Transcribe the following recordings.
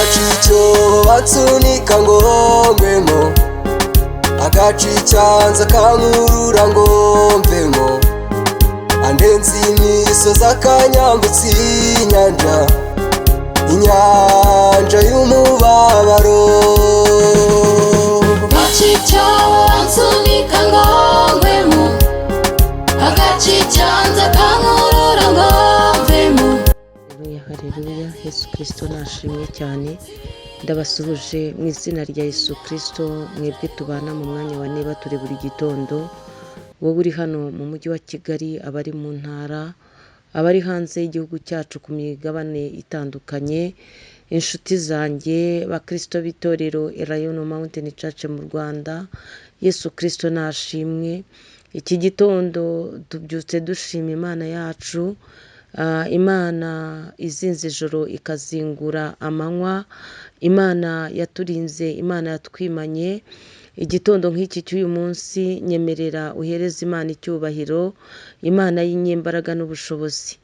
agacicyo batsunika ngo ngwemo, agacicyanza kankurura ngo mvemo, andenze imisozi akanyambutsa inyanja, inyanja y'umubabaro. agacicyo batsunika ngo ngwemo, agacicyanza kankurura ngo mvemo. Haleluya, Yesu Kristo nashimwe cyane. Ndabasuhuje mu izina rya Yesu Kristo, mwebwe tubana mu mwanya wa niba turi buri gitondo, wowe uri hano mu mujyi wa Kigali, abari mu ntara, abari hanze y'igihugu cyacu ku migabane itandukanye, inshuti zanjye bakristo b'itorero Elayono Mountain Church mu Rwanda. Yesu Kristo nashimwe. Iki gitondo tubyutse dushima Imana yacu, Imana izinze ijoro ikazingura amanywa, Imana yaturinze, Imana yatwimanye. Igitondo nk'iki cy'uyu munsi nyemerera uhereza Imana icyubahiro, Imana y'inyembaraga n'ubushobozi.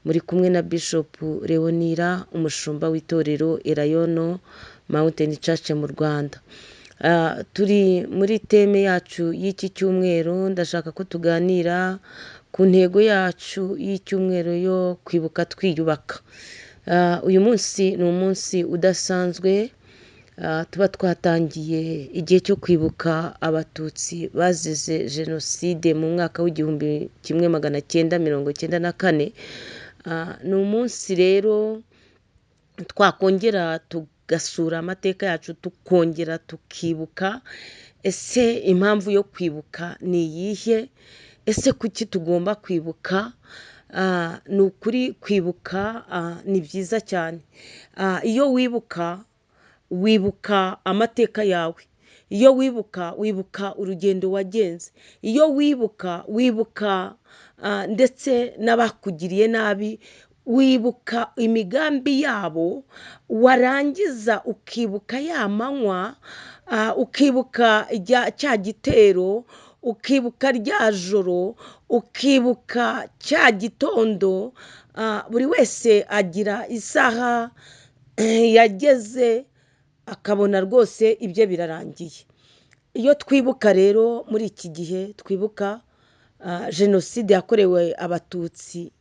Muri kumwe na Bishop Leonira, umushumba w'itorero Elayono Mountain Church mu Rwanda. Turi muri teme yacu y'iki cyumweru. Ndashaka ko tuganira ku ntego yacu y'icyumweru yo kwibuka twiyubaka. Uyu munsi ni umunsi udasanzwe, tuba twatangiye igihe cyo kwibuka abatutsi bazize jenoside mu mwaka w'1994. Ni umunsi rero twakongera tugasura amateka yacu, tukongera tukibuka. Ese impamvu yo kwibuka ni iyihe? Ese kuki tugomba kwibuka? Ni ukuri kwibuka ni byiza cyane. Iyo wibuka amateka yawe, iyo wibuka urugendo wagenze, iyo wibuka ndetse n'abakugiriye nabi, wibuka imigambi yabo, warangiza ukibuka ya manywa, ukibuka cya gitero, ukibuka rya joro, ukibuka cya gitondo. Buri wese agira isaha yageze akabona rwose ibyo birarangiye. Iyo twibuka rero muri iki gihe twibuka jenoside yakorewe abatutsi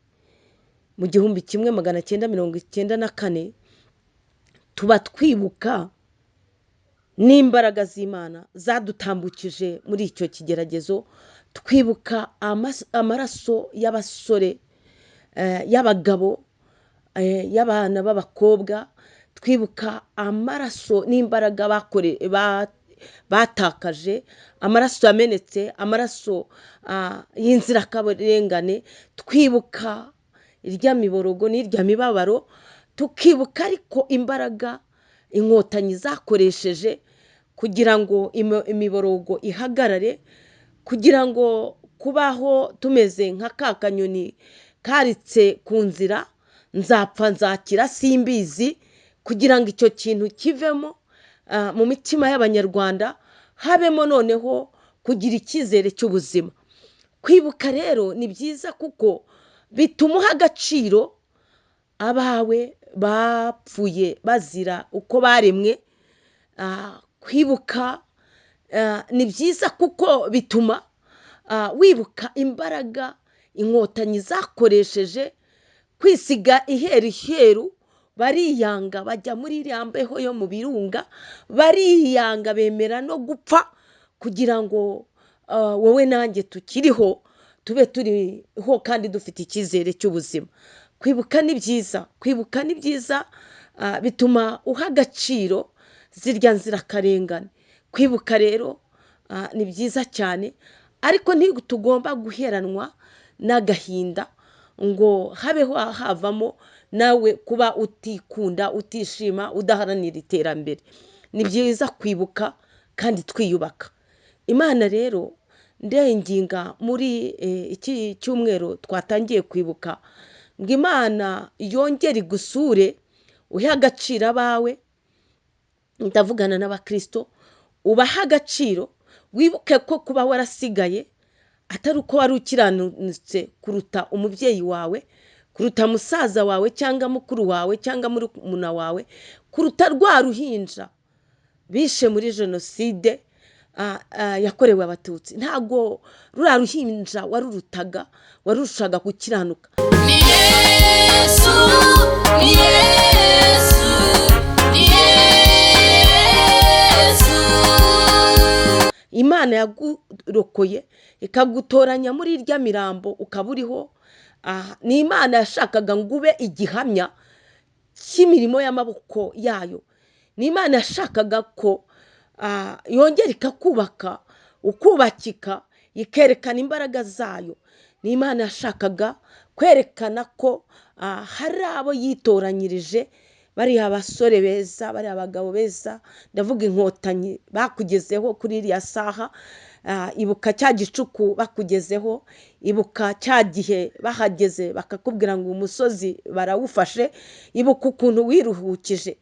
mu 1994, tuba twibuka n'imbaraga z'Imana zadutambukije muri icyo kigeragezo. Twibuka amaraso y'abasore, y'abagabo, y'abana b'abakobwa. Twibuka amaraso n'imbaraga batakaje, amaraso yamenetse, amaraso y'inzirakarengane. Twibuka irya miborogo n'irya mibabaro, tukibuka ariko imbaraga inkotanyi zakoresheje kugira ngo imiborogo ihagarare, kugira ngo kubaho tumeze nka ka kanyoni karitse ku nzira, nzapfa nzakira simbizi, kugira ngo icyo kintu kivemo mu mitima y'abanyarwanda, habemo noneho kugira icyizere cy'ubuzima. Kwibuka rero ni byiza kuko bituma uha agaciro abawe bapfuye bazira uko baremwe. Kwibuka ni byiza kuko bituma wibuka imbaraga inkotanyi zakoresheje kwisiga iheru, bariyanga bajya muri iriya mbeho yo mu birunga, bariyanga bemera no gupfa kugira ngo wowe nanjye tukiriho tube turiho kandi dufite icyizere cy'ubuzima. Kwibuka ni byiza, bituma uha agaciro zirya nzirakarengane. Kwibuka rero ni byiza cyane, ariko ntitugomba guheranwa n'agahinda ngo habeho havamo nawe kuba utikunda, utishima, udaharanira iterambere. Ni byiza kwibuka kandi twiyubaka. Imana rero ndenginga muri iki cyumweru twatangiye kwibuka, ngo Imana yongere igusure, uhe agaciro abawe. Ndavugana n'abakristo, ubaha agaciro, wibuke ko kuba warasigaye atari uko wari ukiranutse kuruta umubyeyi wawe, kuruta musaza wawe cyangwa mukuru wawe cyangwa murumuna wawe, kuruta rwa ruhinja bishe muri jenoside yakorewe abatutsi. ntago ruriya ruhinja warurushaga gukiranuka. Ni Yesu, ni Yesu, ni Yesu. Imana yagurokoye ikagutoranya muri irya mirambo ukaba uriho. Ni Imana yashakaga ngo ube igihamya cy'imirimo y'amaboko yayo. Ni Imana yashakaga ko yongera ikakubaka, ukubakika, ikerekana imbaraga zayo. Ni Imana yashakaga kwerekana ko hari abo yitoranyirije, bariya basore beza, bariya abagabo beza, ndavuga inkotanyi bakugezeho kuri iriya saha. Ibuka cya gicuku bakugezeho, ibuka cya gihe bahageze bakakubwira ngo umusozi barawufashe, ibuka ukuntu wiruhukije.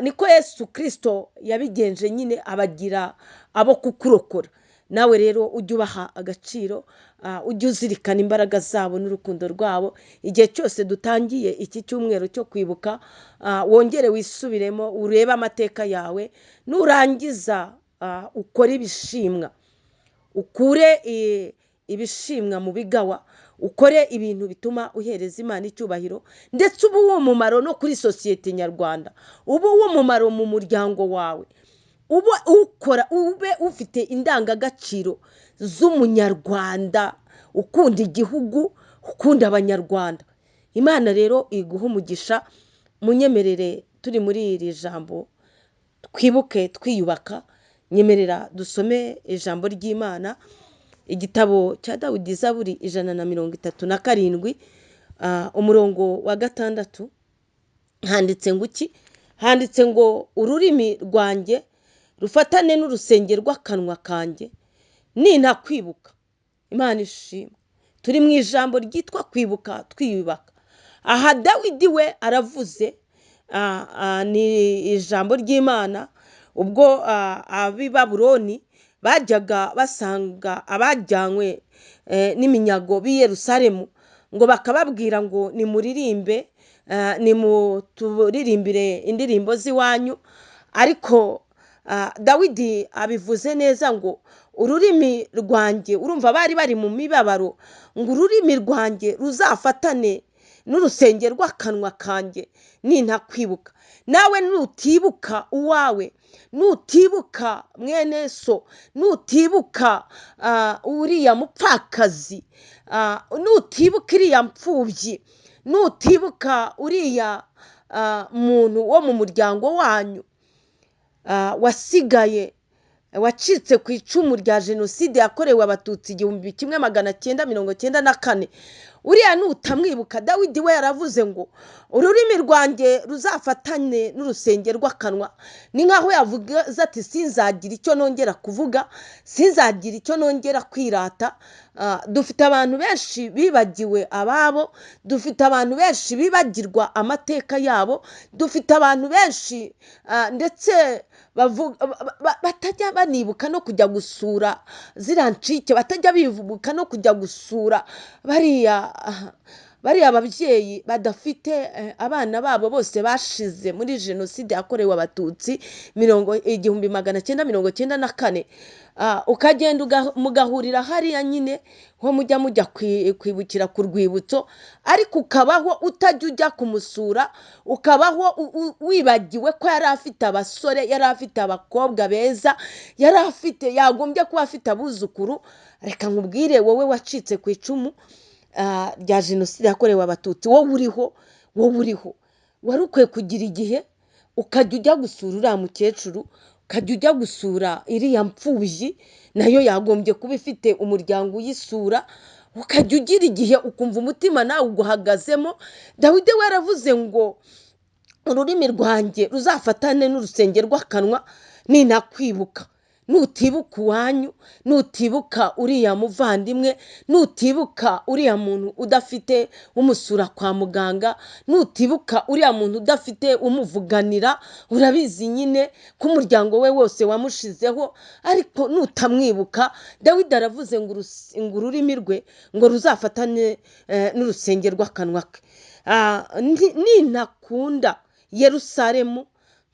Niko Yesu Kristo yabigenje nyine, abagira abo kukurokora. Nawe rero ujye ubaha agaciro, ujye uzirikana imbaraga zabo n'urukundo rwabo. Igihe cyose dutangiye iki cyumweru cyo kwibuka, wongere wisubiremo, urebe amateka yawe, nurangiza ukore ibishimwa, ukure ibishimwa mu bigawa, ukore ibintu bituma uhereza Imana icyubahiro, ndetse ubu w'umumaro no kuri sosiyete nyarwanda, ubu w'umumaro mu muryango wawe, ube ufite indangagaciro z'umunyarwanda, ukunda igihugu, ukunda abanyarwanda. Imana rero iguha umugisha. Munyemerere turi muri iri jambo twibuke twiyubaka, nyemerera dusome ijambo ry'Imana, igitabo cya Dawidi, Zaburi 137, umurongo wa 6. Handitse ngo iki? Handitse ngo ururimi rwanjye rufatane n'urusenge rw'akanwa kanjye nintakwibuka. Imana ishimwe. Turi mu ijambo ryitwa kwibuka twiyubaka. Aha Dawidi we aravuze, ni ijambo ry'Imana, ubwo ab'i Babuloni bajyaga basanga abajyanywe n'iminyago b'i Yerusalemu, ngo bakababwira ngo nimuririmbe, nimuturirimbire indirimbo z'iwanyu. Ariko Dawidi abivuze neza ngo ururimi rwanjye, urumva bari mu mibabaro, ngo ururimi rwanjye ruzafatane n'urusenge rw'akanwa kanjye nintakwibuka. Nawe nutibuka uwawe, nutibuka mwene so, nutibuka uriya mupfakazi, nutibuka iriya mpfubyi, nutibuka uriya muntu wo mu muryango wanyu wasigaye, wacitse ku icumu rya jenoside yakorewe abatutsi 1994, uriya nutamwibuka, Dawidi we yaravuze ngo ururimi rwanjye ruzafatane n'urusenge rw'akanwa. Ni nkaho yavuga ati sinzagira icyo nongera kuvuga, sinzagira icyo nongera kwirata. Dufite abantu benshi bibagiwe ababo, dufite abantu benshi bibagirwa amateka yabo, dufite abantu benshi ndetse batajya banibuka no kujya gusura ziriya ncike, batajya bibuka no kujya gusura bariya ababyeyi badafite abana babo bose bashize muri jenoside yakorewe abatutsi 1994. Ukagenda mugahurira hariya nyine ho mujya kwibukira ku rwibutso, ariko ukabaho utajya ujya kumusura, ukabaho wibagiwe ko yari afite abasore, yari afite abakobwa beza, yari afite, yagombye kuba afite abuzukuru. Reka nkubwire wowe wacitse ku icumu rya jenoside yakorewe abatutsi, wowe uriho, wari ukwiye kugira igihe ukajya ujya gusura uriya mukecuru, ukajya ujya gusura iriya mpfubyi, nayo yagombye kuba ifite umuryango uyisura, ukajya ugira igihe ukumva umutima nawe uguhagazemo. Dawidi we yaravuze ngo ururimi rwanjye ruzafatane n'urusenge rw'akanwa nintakwibuka. Nutibuka uwanyu, nutibuka uriya muvandimwe, nutibuka uriya muntu udafite umusura kwa muganga, nutibuka uriya muntu udafite umuvuganira, urabizi nyine ko umuryango we wose wamushizeho. Ariko nutamwibuka, Dawidi aravuze ngo ururimi rwe ngo ruzafatane n'urusenge rw'akanwa ke. Nintakunda Yerusalemu,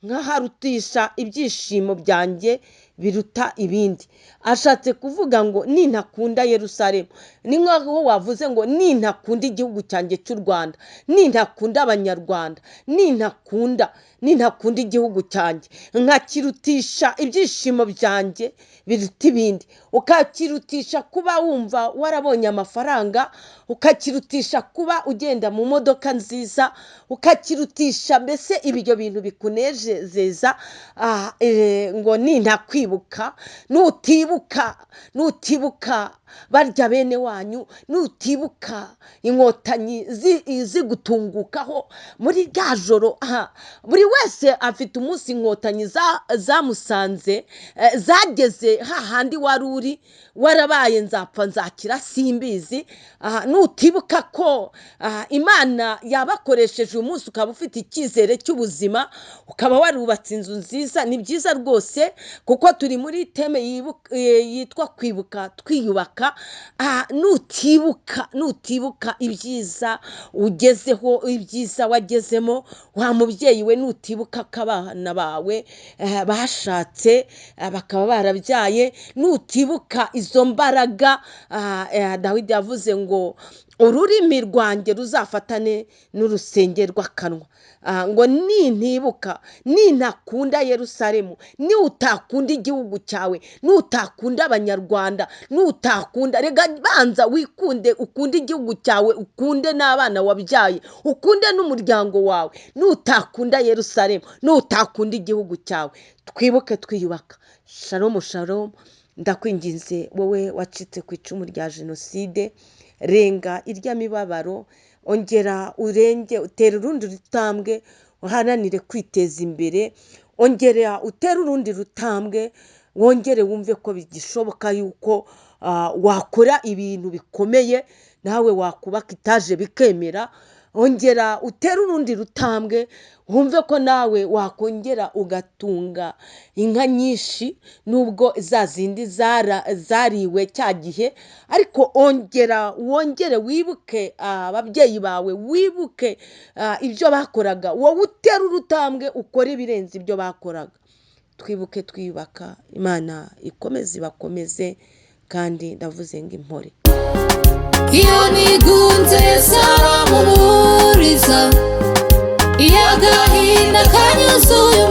nkaharutisha ibyishimo byanjye biruta ibindi. Ashatse kuvuga ngo nintakunda Yerusalemu, ni nk'aho wavuze ngo nintakunda igihugu cyanjye cy'u Rwanda, nintakunda abanyarwanda, nintakunda igihugu cyanjye, nkakirutisha ibyishimo byanjye biruta ibindi, ukakirutisha kuba wumva warabonye amafaranga, ukakirutisha kuba ugenda mu modoka nziza, ukakirutisha mbese ibyo bintu bikunezeza, ngo nintakwibuka, nutibuka barya bene wanyu, nutibuka inkotanyi zigutungukaho muri rya joro. Buri wese afite umunsi inkotanyi zamusanze, zageze hahandi wari uri, warabaye nzapfa nzakira simbizi. Nutibuka ko Imana yabakoresheje uyu munsi, ukaba ufite icyizere cy'ubuzima, ukaba warubatse inzu nziza, ni byiza rwose, kuko turi muri teme yitwa kwibuka twiyubaka. Nutibuka ibyiza ugezeho, ibyiza wagezemo, wa mubyeyi we, nutibuka ko abana bawe bashatse bakaba barabyaye, nutibuka izo mbaraga. Dawidi yavuze ngo ururimi rwanjye ruzafatane n'urusenge rw'akanwa, ngo nintakunda Yerusalemu, nutakunda igihugu cyawe, nutakunda abanyarwanda, rega banza wikunde, ukunde igihugu cyawe, ukunde n'abana wabyaye, ukunde n'umuryango wawe. Nutakunda Yerusalemu, nutakunda igihugu cyawe, twibuke twiyubaka. Shalom shalom. Ndakwinginze wowe wacitse ku icumu rya jenoside, renga irya mibabaro, ongera urenge, utera urundi rutambwe, uharanire kwiteza imbere, ongera utera urundi rutambwe, wongere wumve ko bigishoboka yuko wakora ibintu bikomeye, nawe wakubaka itaje bikemera. Ongera utera urundi rutambwe, wumve ko nawe wakongera ugatunga inka nyinshi, nubwo za zindi zariwe cya gihe, ariko wongere wibuke ababyeyi bawe, wibuke ibyo bakoraga, wowe utera urutambwe ukore ibirenze ibyo bakoraga. Twibuke twiyubaka. Imana ikomeze ibakomeze, kandi ndavuze ngo impore. Iyo nigunze Sara muburiza, iyo agahinda kanyuzuye